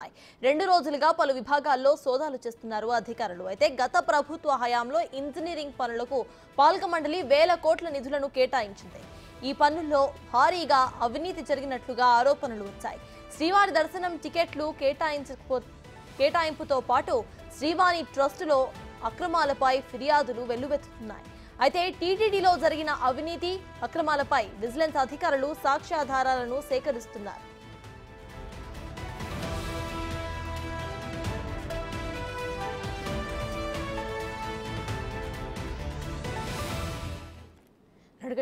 జరుగుతున్నాయి. 2 రోజులుగా పలు విభాగాల్లో సోదాలు చేస్తున్నారు అధికారులు. అయితే గత ప్రభుత్వ హయాంలో ఇంజనీరింగ్ పనులకు పాలక మండలి వేల కోట్ల నిధులను కేటాయించింది. ఈ పనుల్లో భారీగా అవినీతి జరిగినట్లుగా ఆరోపణలు వచ్చాయి. శ్రీవారి దర్శనం టికెట్లు కేటాయింపుతో పాటు శ్రీవారి ట్రస్టులో అక్రమాలపై ఫిర్యాదులు వెల్లువెత్తుతున్నాయి. అయితే టీటీడీలో జరిగిన అవినీతి అక్రమాలపై విజిలెన్స్ అధికారులు సాక్ష్యాధారాలను సేకరిస్తున్నారు.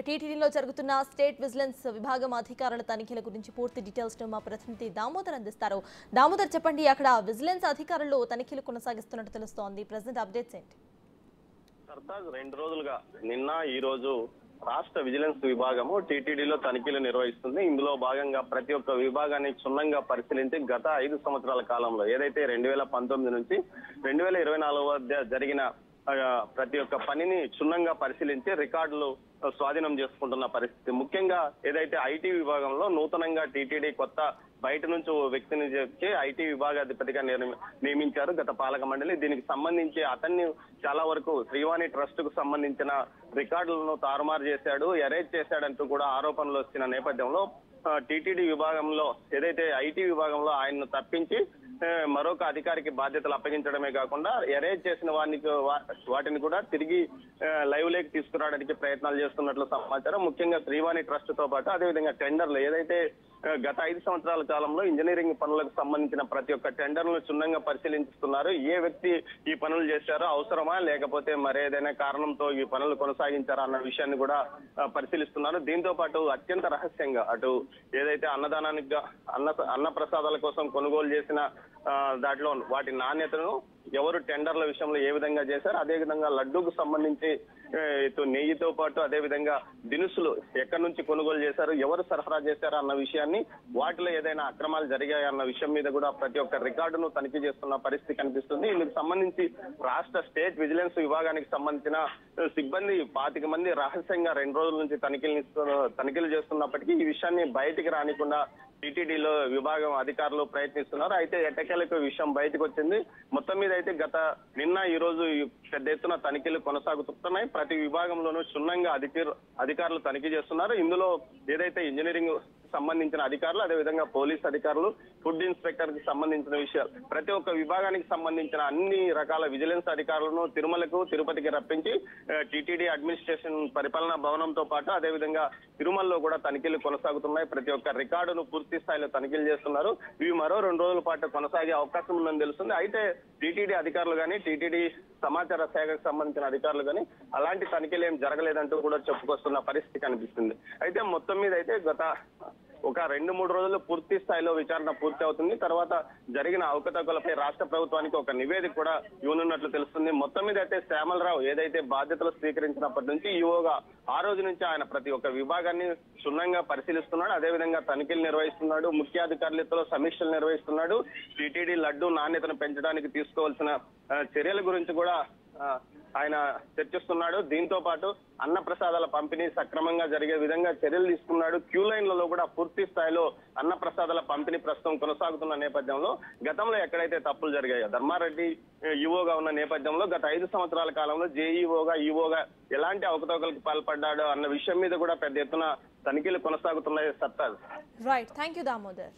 టీటీడీలో జరుగుతున్న స్టేట్ విజిలెన్స్ విభాగం అధికారుల తనిఖీల గురించి పూర్తి డీటెయిల్స్ ను మా ప్రతినిధి దామోదర్ అందిస్తారు. దామోదర్, చెప్పండి, అక్కడ విజిలెన్స్ అధికారులు తనిఖీలు కొనసాగిస్తున్నట్టు తెలుస్తోంది. ప్రెజెంట్ అప్డేట్స్ ఏంటి? సర్తాజ్ 2 రోజులుగా నిన్న ఈ రోజు రాష్ట్ర విజిలెన్స్ విభాగము టీటీడీలో తనిఖీలు నిర్వహిస్తుంది. ఇందులో భాగంగా ప్రతి ఒక్క విభాగాన్ని క్షుణ్ణంగా పరిశీలించి గత 5 సంవత్సరాల కాలంలో ఏదైతే 2019 నుంచి 2024 మధ్య జరిగిన ప్రతి ఒక్క పనిని క్షుణ్ణంగా పరిశీలించి రికార్డులు స్వాధీనం చేసుకుంటున్న పరిస్థితి. ముఖ్యంగా ఏదైతే ఐటీ విభాగంలో నూతనంగా టీటీడీ కొత్త బయట నుంచి ఓ వ్యక్తిని చెప్పి ఐటీ విభాగాధిపతిగా నియమించారు గత పాలక మండలి. దీనికి సంబంధించి అతన్ని చాలా వరకు శ్రీవాణి ట్రస్ట్ కు సంబంధించిన రికార్డులను తారుమారు చేశాడు, ఎరేజ్ చేశాడంటూ కూడా ఆరోపణలు వచ్చిన నేపథ్యంలో టీటీడీ విభాగంలో ఏదైతే ఐటీ విభాగంలో ఆయన్ను తప్పించి మరొక అధికారికి బాధ్యతలు అప్పగించడమే కాకుండా ఎరేజ్ చేసిన వాటిని కూడా తిరిగి లైవ్ లేక్ తీసుకురావడానికి ప్రయత్నాలు చేస్తున్నట్లు సమాచారం. ముఖ్యంగా శ్రీవాణి ట్రస్ట్ తో పాటు అదేవిధంగా టెండర్లు ఏదైతే గత 5 సంవత్సరాల కాలంలో ఇంజనీరింగ్ పనులకు సంబంధించిన ప్రతి ఒక్క టెండర్లను క్షుణ్ణంగా పరిశీలిస్తున్నారు. ఏ వ్యక్తి ఈ పనులు చేశారో, అవసరమా లేకపోతే మరేదైనా కారణంతో ఈ పనులు కొనసాగించారా అన్న విషయాన్ని కూడా పరిశీలిస్తున్నారు. దీంతో పాటు అత్యంత రహస్యంగా అటు ఏదైతే అన్నదానానికి అన్న ప్రసాదాల కోసం కొనుగోలు చేసిన దాంట్లో వాటి నాణ్యతను ఎవరు టెండర్ల విషయంలో ఏ విధంగా చేశారు, అదే విధంగా లడ్డూకు సంబంధించి నెయ్యితో పాటు అదే విధంగా దినుసులు ఎక్కడి నుంచి కొనుగోలు చేశారు, ఎవరు సరఫరా చేశారు అన్న విషయాన్ని, వాటిలో ఏదైనా అక్రమాలు జరిగాయి అన్న విషయం మీద కూడా ప్రతి ఒక్క రికార్డును తనిఖీ చేస్తున్న పరిస్థితి కనిపిస్తుంది. ఇందుకు సంబంధించి రాష్ట్ర స్టేట్ విజిలెన్స్ విభాగానికి సంబంధించిన సిబ్బంది 25 మంది రహస్యంగా 2 రోజుల నుంచి తనిఖీలు చేస్తున్నప్పటికీ ఈ విషయాన్ని బయటికి రానికుండా టీటీడీలో విభాగం అధికారులు ప్రయత్నిస్తున్నారు. అయితే ఎట్టకేలకు విషయం బయటకు వచ్చింది. మొత్తం మీద అయితే నిన్న ఈ రోజు పెద్ద ఎత్తున తనిఖీలు కొనసాగుతున్నాయి. ప్రతి విభాగంలోనూ క్షుణ్ణంగా అధికారులు తనిఖీ చేస్తున్నారు. ఇందులో ఏదైతే ఇంజనీరింగ్ సంబంధించిన అధికారులు, అదేవిధంగా పోలీస్ అధికారులు, ఫుడ్ ఇన్స్పెక్టర్ కి సంబంధించిన విషయాలు ప్రతి ఒక్క విభాగానికి సంబంధించిన అన్ని రకాల విజిలెన్స్ అధికారులను తిరుమలకు, తిరుపతికి రప్పించి టీటీడీ అడ్మినిస్ట్రేషన్ పరిపాలనా భవనంతో పాటు అదేవిధంగా తిరుమలలో కూడా తనిఖీలు కొనసాగుతున్నాయి. ప్రతి ఒక్క రికార్డును పూర్తి స్థాయిలో తనిఖీలు చేస్తున్నారు. ఇవి మరో 2 రోజుల పాటు కొనసాగే అవకాశం ఉందని తెలుస్తుంది. అయితే టీటీడీ అధికారులు కానీ, టీటీడీ సమాచార శాఖకు సంబంధించిన అధికారులు కానీ అలాంటి తనిఖీలు ఏం జరగలేదంటూ కూడా చెప్పుకొస్తున్న పరిస్థితి కనిపిస్తుంది. అయితే మొత్తం మీద అయితే గత ఒక 2-3 రోజుల్లో పూర్తి స్థాయిలో విచారణ పూర్తి అవుతుంది. తర్వాత జరిగిన అవకతవకలపై రాష్ట్ర ప్రభుత్వానికి ఒక నివేదిక కూడా ఇవ్వనున్నట్లు తెలుస్తుంది. మొత్తం మీద అయితే శ్యామలరావు ఏదైతే బాధ్యతలు స్వీకరించినప్పటి నుంచి ఈవోగా ఆ రోజు నుంచి ఆయన ప్రతి ఒక్క విభాగాన్ని క్షుణ్ణంగా పరిశీలిస్తున్నాడు, అదేవిధంగా తనిఖీలు నిర్వహిస్తున్నాడు, ముఖ్యాధికారులతో సమీక్షలు నిర్వహిస్తున్నాడు. టీటీడీ లడ్డూ నాణ్యతను పెంచడానికి తీసుకోవాల్సిన చర్యల గురించి కూడా ఆయన చర్చిస్తున్నాడు. దీంతో పాటు అన్న ప్రసాదాల పంపిణీ సక్రమంగా జరిగే విధంగా చర్యలు తీసుకున్నాడు. క్యూ లైన్లలో కూడా పూర్తి స్థాయిలో అన్న ప్రసాదాల పంపిణీ ప్రస్తుతం కొనసాగుతున్న నేపథ్యంలో గతంలో ఎక్కడైతే తప్పులు జరిగాయో ధర్మారెడ్డి ఈవోగా ఉన్న నేపథ్యంలో గత 5 సంవత్సరాల కాలంలో జేఈఓగా, ఈవోగా ఎలాంటి అవకతవకలకు పాల్పడ్డాడో అన్న విషయం మీద కూడా పెద్ద ఎత్తున తనిఖీలు కొనసాగుతున్నాయి. Sartaj. Right, thank you Damodar.